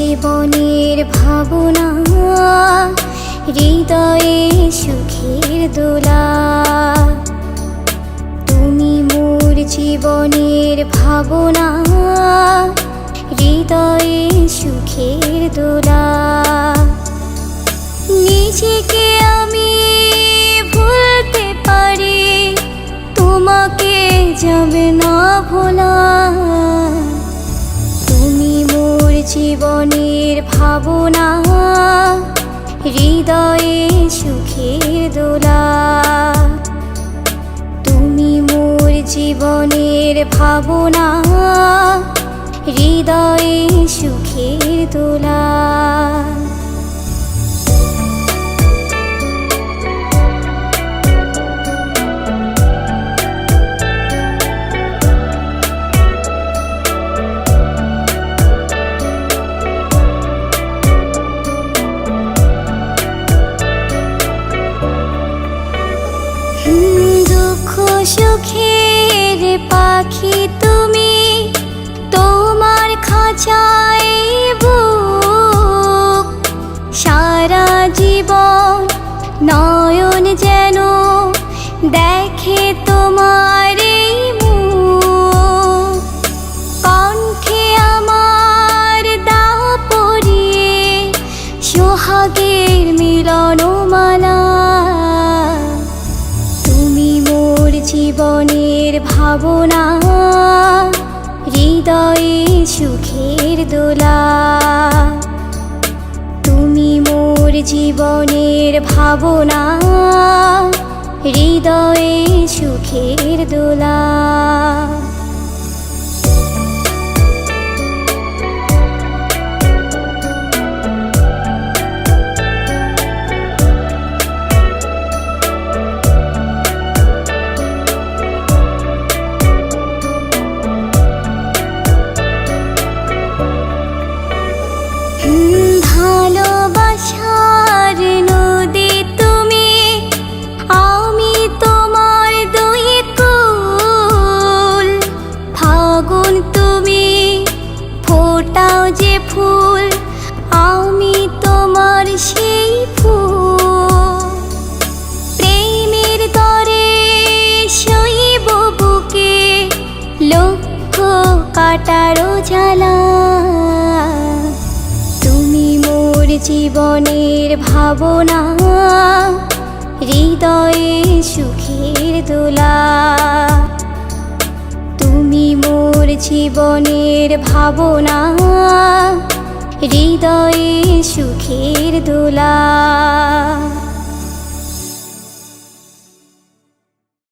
জীবনের ভাবনা, হৃদয়ে সুখের দোলা। তুমি মোর জীবনের ভাবনা, হৃদয়ে সুখের দোলা। নিজেকে আমি ভুলতে পারি, তোমাকে যাবে না ভোলা। তুমি মোর জীবনের ভাবনা, হৃদয়ে সুখের দোলা। তুমি মোর জীবনের ভাবনা, হৃদয়ে সুখের দোলা। দুঃখ সুখের পাখি তুমি, তোমার খাঁচায় বুক। সারা জীবন নয়ন যেন দেখে তোমার এই মুখ। কণ্ঠে আমার দাও পরিয়ে সোহাগের মিলনমালা। জীবনের ভাবনা, হৃদয়ে সুখের দোলা। তুমি মোর জীবনের ভাবনা, হৃদয়ে সুখের দোলা। ভালোবাসার নদী তুমি, আমি তোমার দুই কুল। ফাগুন তুমি ফোটাও যে ফুল, আমি তোমার সেই ফুল। প্রেমের তরে সইব বুকে লক্ষ কাটারও জ্বালা। জীবনের ভাবনা, হৃদয়ে সুখের দোলা। তুমি মোর জীবনের ভাবনা, হৃদয়ে সুখের দোলা।